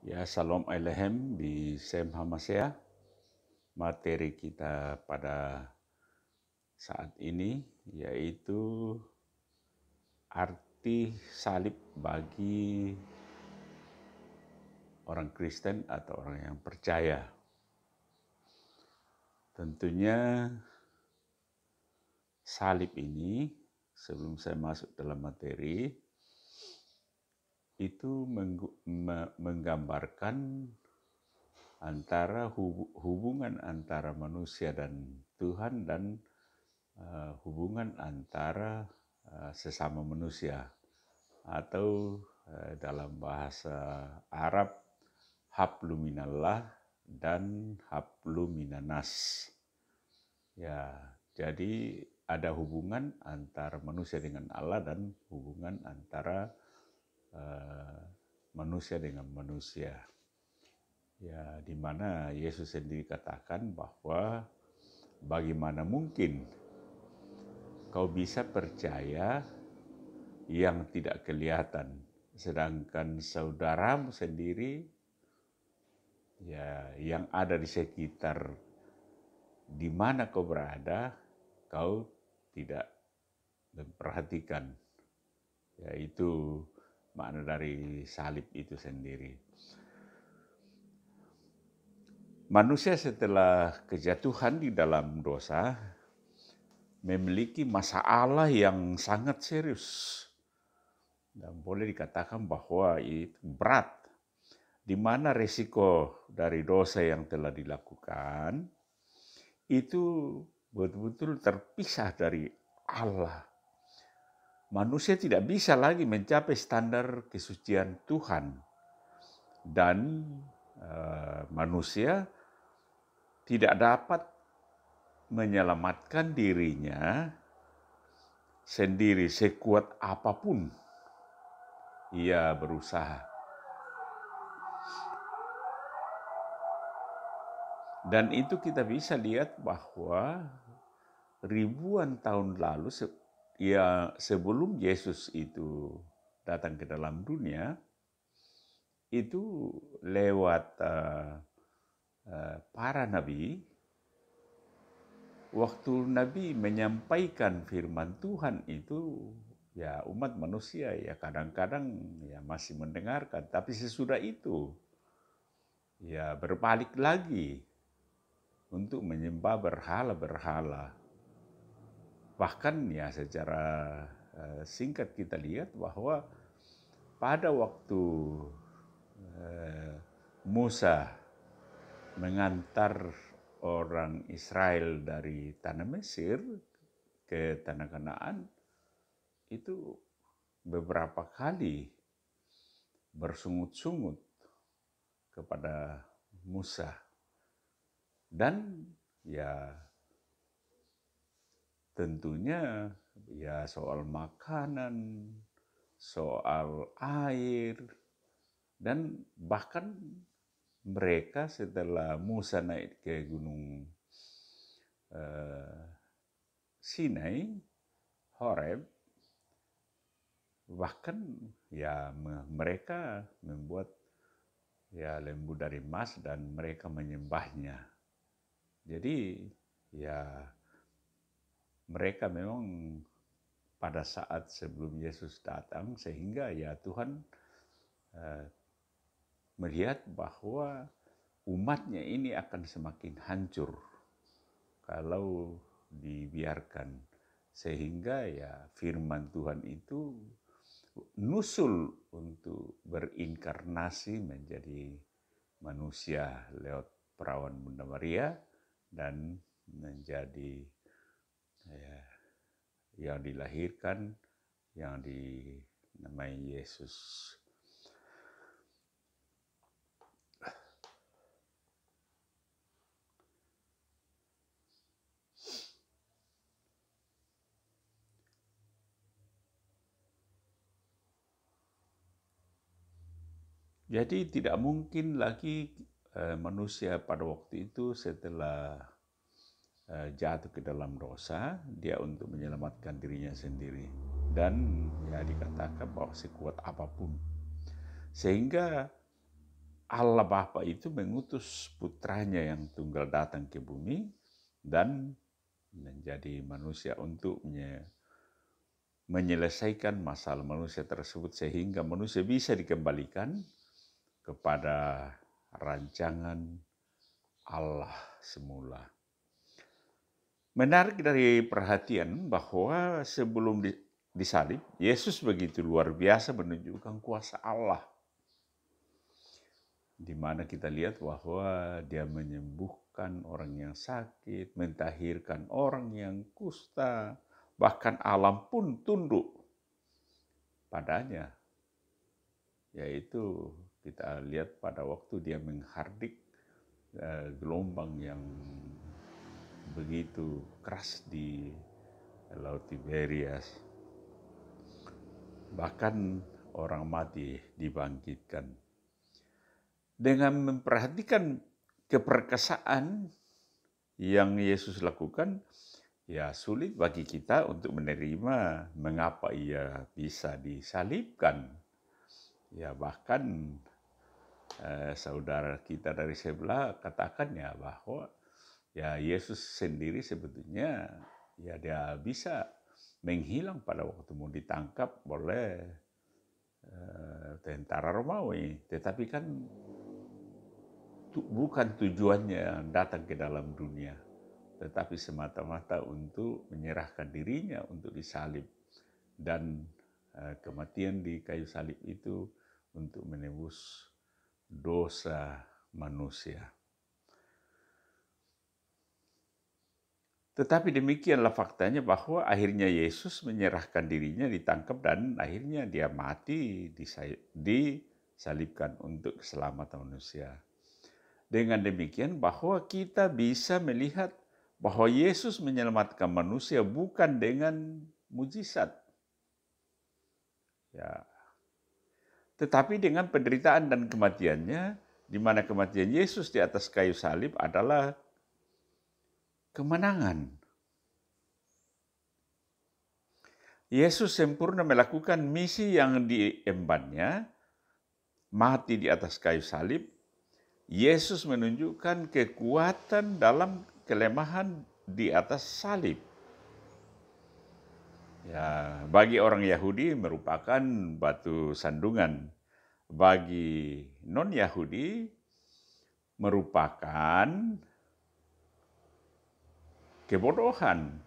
Ya, Shalom Aleichem Bisem Hamasya. Materi kita pada saat ini yaitu arti salib bagi orang Kristen atau orang yang percaya. Tentunya salib ini, sebelum saya masuk dalam materi, itu menggambarkan antara hubungan antara manusia dan Tuhan dan hubungan antara sesama manusia, atau dalam bahasa Arab hablu minallah dan hablu minanas. Ya, jadi ada hubungan antara manusia dengan Allah dan hubungan antara manusia dengan manusia. Ya, di mana Yesus sendiri katakan bahwa bagaimana mungkin kau bisa percaya yang tidak kelihatan, sedangkan saudaramu sendiri, ya, yang ada di sekitar di mana kau berada, kau tidak memperhatikan. Yaitu makna dari salib itu sendiri. Manusia setelah kejatuhan di dalam dosa memiliki masalah yang sangat serius. Dan boleh dikatakan bahwa itu berat, di mana resiko dari dosa yang telah dilakukan itu betul-betul terpisah dari Allah. Manusia tidak bisa lagi mencapai standar kesucian Tuhan, dan manusia tidak dapat menyelamatkan dirinya sendiri sekuat apapun ia berusaha. Dan itu kita bisa lihat bahwa ribuan tahun lalu, ya, sebelum Yesus itu datang ke dalam dunia, itu lewat para nabi, waktu Nabi menyampaikan firman Tuhan itu, ya, umat manusia ya kadang-kadang ya masih mendengarkan, tapi sesudah itu ya berbalik lagi untuk menyembah berhala-berhala. Bahkan ya secara singkat kita lihat bahwa pada waktu Musa mengantar orang Israel dari tanah Mesir ke tanah Kanaan, itu beberapa kali bersungut-sungut kepada Musa. Dan ya tentunya ya soal makanan, soal air, dan bahkan mereka setelah Musa naik ke gunung Sinai, Horeb, bahkan ya mereka membuat ya lembu dari emas dan mereka menyembahnya. Jadi ya mereka memang pada saat sebelum Yesus datang, sehingga ya Tuhan melihat bahwa umatnya ini akan semakin hancur kalau dibiarkan, sehingga ya firman Tuhan itu nusul untuk berinkarnasi menjadi manusia lewat perawan Bunda Maria dan menjadi ya, yang dilahirkan yang dinamai Yesus. Jadi tidak mungkin lagi manusia pada waktu itu setelah jatuh ke dalam dosa, dia untuk menyelamatkan dirinya sendiri. Dan ya dikatakan bahwa sekuat apapun. Sehingga Allah Bapa itu mengutus putranya yang tunggal datang ke bumi dan menjadi manusia untuk menyelesaikan masalah manusia tersebut sehingga manusia bisa dikembalikan kepada rancangan Allah semula. Menarik dari perhatian bahwa sebelum disalib, Yesus begitu luar biasa menunjukkan kuasa Allah. Di mana kita lihat bahwa dia menyembuhkan orang yang sakit, mentahirkan orang yang kusta, bahkan alam pun tunduk padanya. Yaitu kita lihat pada waktu dia menghardik gelombang yang begitu keras di Laut Tiberias. Bahkan orang mati dibangkitkan. Dengan memperhatikan keperkasaan yang Yesus lakukan, ya sulit bagi kita untuk menerima mengapa ia bisa disalibkan. Ya bahkan saudara kita dari sebelah katakan ya bahwa ya Yesus sendiri sebetulnya ya dia bisa menghilang pada waktu mau ditangkap oleh tentara Romawi. Tetapi kan bukan tujuannya datang ke dalam dunia, tetapi semata-mata untuk menyerahkan dirinya untuk disalib. Dan kematian di kayu salib itu untuk menebus dosa manusia. Tetapi demikianlah faktanya bahwa akhirnya Yesus menyerahkan dirinya, ditangkap, dan akhirnya dia mati, disalibkan untuk keselamatan manusia. Dengan demikian bahwa kita bisa melihat bahwa Yesus menyelamatkan manusia bukan dengan mujizat, ya, tetapi dengan penderitaan dan kematiannya, di mana kematian Yesus di atas kayu salib adalah kemenangan. Yesus sempurna melakukan misi yang diembannya, mati di atas kayu salib. Yesus menunjukkan kekuatan dalam kelemahan di atas salib. Ya, bagi orang Yahudi merupakan batu sandungan. Bagi non-Yahudi merupakan kebodohan.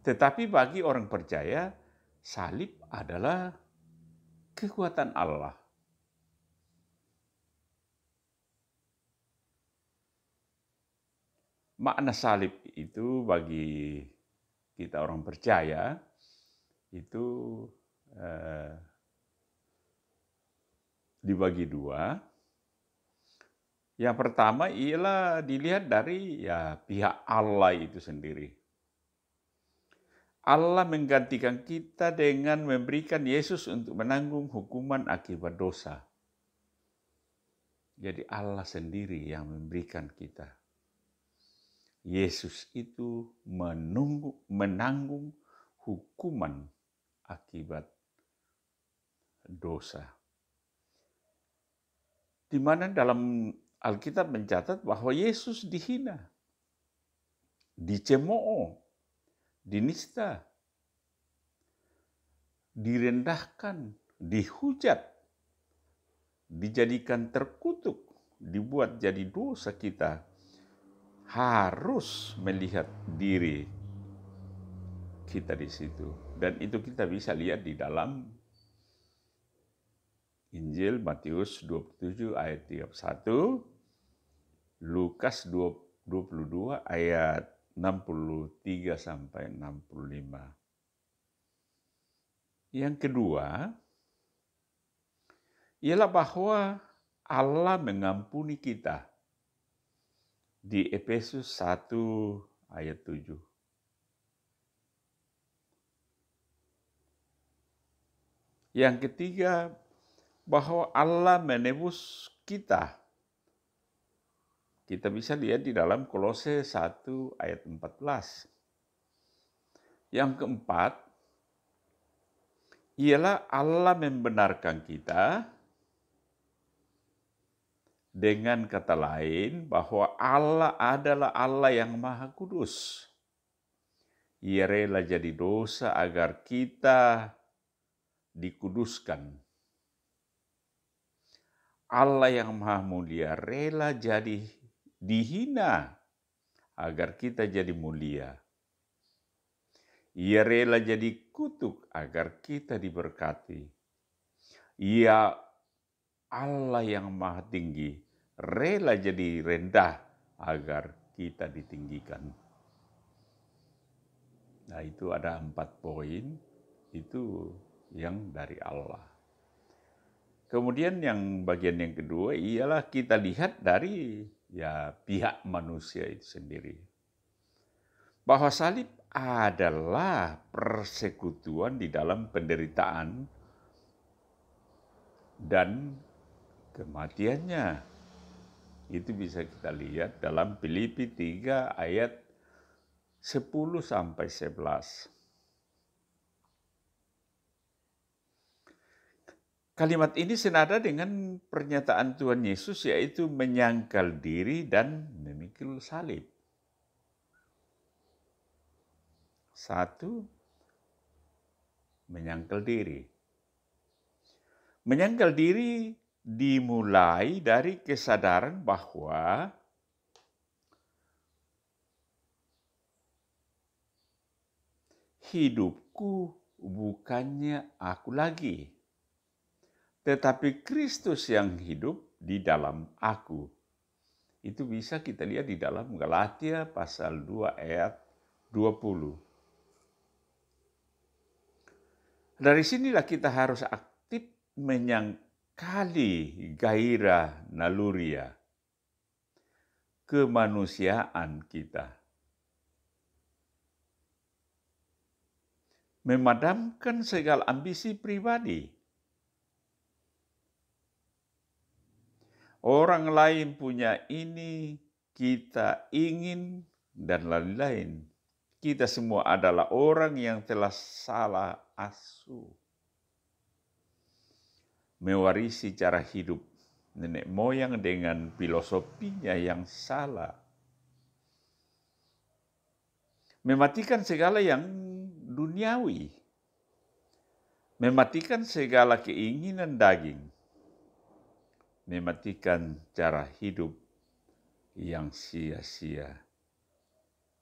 Tetapi bagi orang percaya, salib adalah kekuatan Allah. Makna salib itu bagi kita orang percaya itu dibagi dua. Yang pertama ialah dilihat dari pihak Allah itu sendiri. Allah menggantikan kita dengan memberikan Yesus untuk menanggung hukuman akibat dosa. Jadi Allah sendiri yang memberikan kita. Yesus itu menanggung hukuman akibat dosa. Di mana dalam Alkitab mencatat bahwa Yesus dihina, dicemooh, dinista, direndahkan, dihujat, dijadikan terkutuk, dibuat jadi dosa kita. Harus melihat diri kita di situ. Dan itu kita bisa lihat di dalam Injil Matius 27 ayat 31, Lukas 22 ayat 63 sampai 65. Yang kedua, ialah bahwa Allah mengampuni kita. Di Efesus 1 ayat 7. Yang ketiga, bahwa Allah menebus kita. Kita bisa lihat di dalam Kolose 1 ayat 14. Yang keempat, ialah Allah membenarkan kita, dengan kata lain bahwa Allah adalah Allah yang Maha Kudus. Ia rela jadi dosa agar kita dikuduskan. Allah yang Maha Mulia rela jadi dihina agar kita jadi mulia. Ia rela jadi kutuk agar kita diberkati. Ia Allah yang Maha Tinggi rela jadi rendah agar kita ditinggikan. Nah, itu ada 4 poin, itu yang dari Allah. Kemudian yang bagian yang kedua ialah kita lihat dari pihak manusia itu sendiri. Bahwa salib adalah persekutuan di dalam penderitaan dan kematiannya. Itu bisa kita lihat dalam Filipi 3 ayat 10 sampai 11. Kalimat ini senada dengan pernyataan Tuhan Yesus, yaitu menyangkal diri dan memikul salib. 1. Menyangkal diri. Menyangkal diri dimulai dari kesadaran bahwa hidupku bukannya aku lagi, tetapi Kristus yang hidup di dalam aku. Itu bisa kita lihat di dalam Galatia pasal 2 ayat 20. Dari sinilah kita harus aktif menyangkali gairah naluria kemanusiaan kita. Memadamkan segala ambisi pribadi. Orang lain punya ini, kita ingin, dan lain-lain. Kita semua adalah orang yang telah salah asuh. Mewarisi cara hidup nenek moyang dengan filosofinya yang salah. Mematikan segala yang duniawi. Mematikan segala keinginan daging. Mematikan cara hidup yang sia-sia.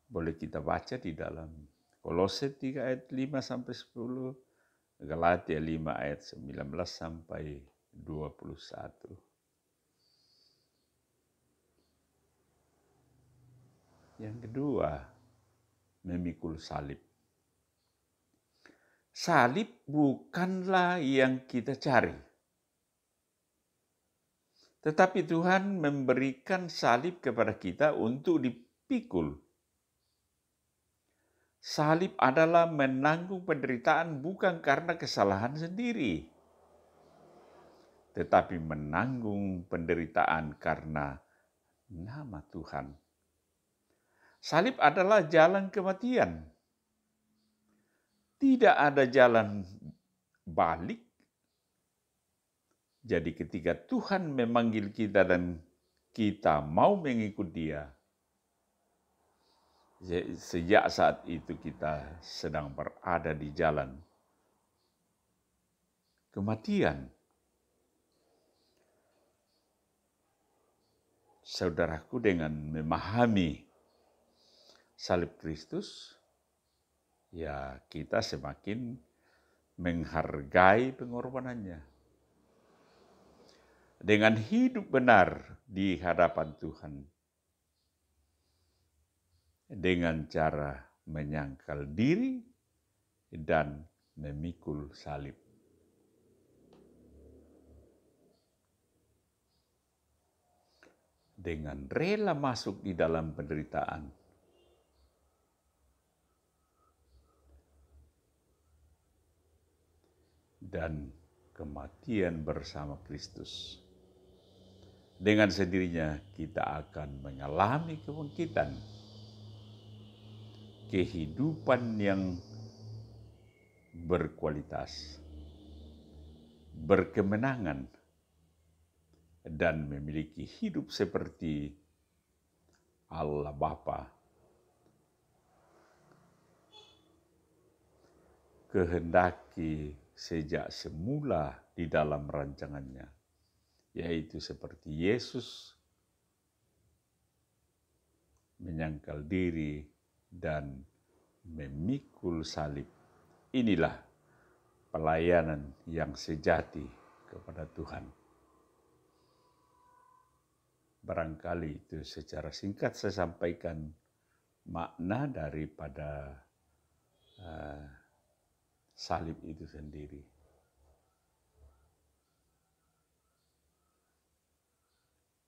Boleh kita baca di dalam Kolose 3 ayat 5 sampai 10, Galatia 5 ayat 19 sampai 21. Yang kedua, memikul salib. Salib bukanlah yang kita cari. Tetapi Tuhan memberikan salib kepada kita untuk dipikul. Salib adalah menanggung penderitaan bukan karena kesalahan sendiri, tetapi menanggung penderitaan karena nama Tuhan. Salib adalah jalan kematian. Tidak ada jalan balik. Jadi ketika Tuhan memanggil kita dan kita mau mengikut Dia, sejak saat itu kita sedang berada di jalan kematian. Saudaraku, dengan memahami salib Kristus, ya kita semakin menghargai pengorbanannya. Dengan hidup benar di hadapan Tuhan, dengan cara menyangkal diri dan memikul salib. Dengan rela masuk di dalam penderitaan. Dan kematian bersama Kristus. Dengan sendirinya kita akan mengalami kebangkitan. Kehidupan yang berkualitas. berkemenangan dan memiliki hidup seperti Allah Bapa kehendaki sejak semula di dalam rancangannya, yaitu seperti Yesus menyangkal diri dan memikul salib. Inilah pelayanan yang sejati kepada Tuhan. Barangkali itu secara singkat saya sampaikan makna daripada salib itu sendiri.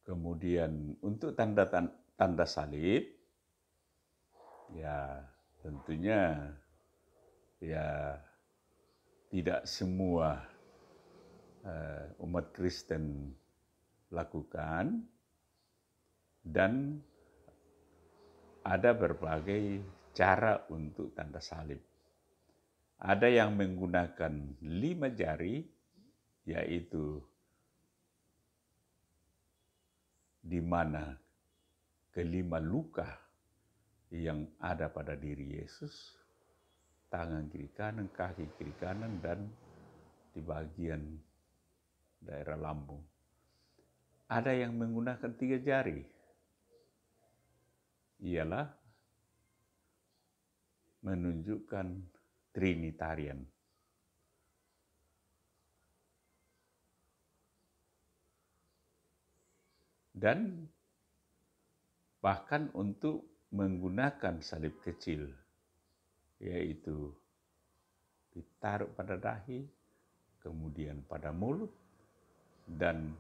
Kemudian untuk tanda salib, ya tentunya ya tidak semua umat Kristen lakukan, dan ada berbagai cara untuk tanda salib. Ada yang menggunakan 5 jari, yaitu di mana kelima luka yang ada pada diri Yesus, tangan kiri kanan, kaki kiri kanan, dan di bagian daerah lambung. Ada yang menggunakan 3 jari, ialah menunjukkan Trinitarian. Dan bahkan untuk menggunakan salib kecil, yaitu ditaruh pada dahi, kemudian pada mulut, dan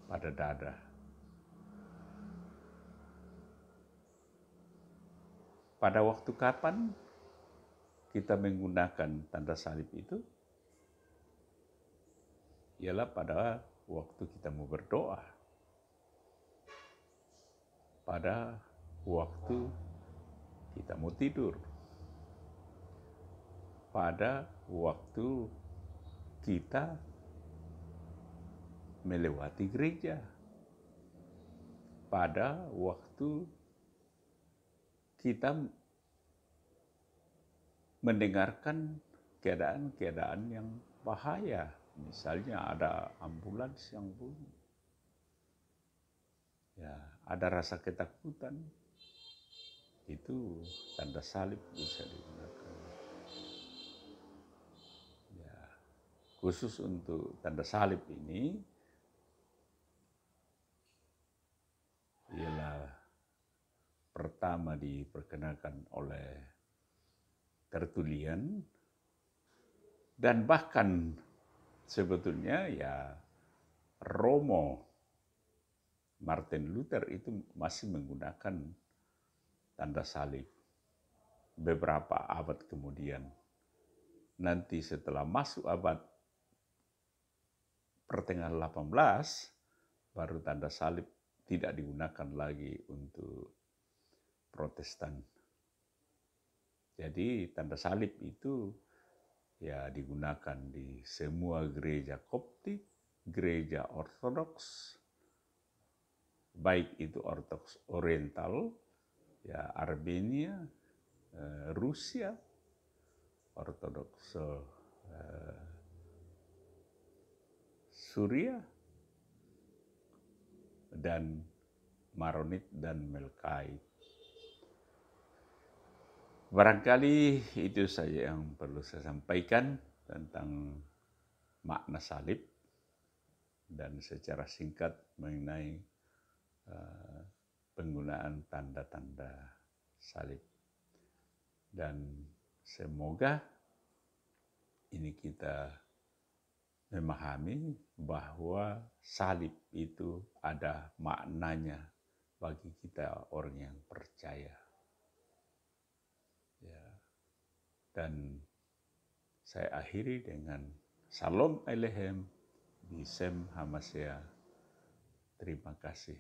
pada dada. Pada waktu kapan kita menggunakan tanda salib itu? Ialah pada waktu kita mau berdoa, pada waktu kita mau tidur, pada waktu kita melewati gereja, pada waktu kita mendengarkan keadaan-keadaan yang bahaya. Misalnya ada ambulans yang bunyi, ya ada rasa ketakutan, itu tanda salib bisa digunakan. Ya, khusus untuk tanda salib ini ialah pertama diperkenalkan oleh Tertullian, dan bahkan sebetulnya ya Romo Martin Luther itu masih menggunakan tanda salib beberapa abad kemudian. Nanti setelah masuk abad pertengahan 18, baru tanda salib tidak digunakan lagi untuk Protestan. Jadi tanda salib itu ya digunakan di semua gereja Koptik, gereja Ortodoks, baik itu Ortodoks Oriental, ya Armenia, Rusia, Ortodoks Suria, dan Maronit dan Melkite. Barangkali itu saja yang perlu saya sampaikan tentang makna salib dan secara singkat mengenai penggunaan tanda-tanda salib. Dan semoga ini kita memahami bahwa salib itu ada maknanya bagi kita orang yang percaya. Ya. Dan saya akhiri dengan Shalom Aleichem, Bisem Hamashiach. Terima kasih.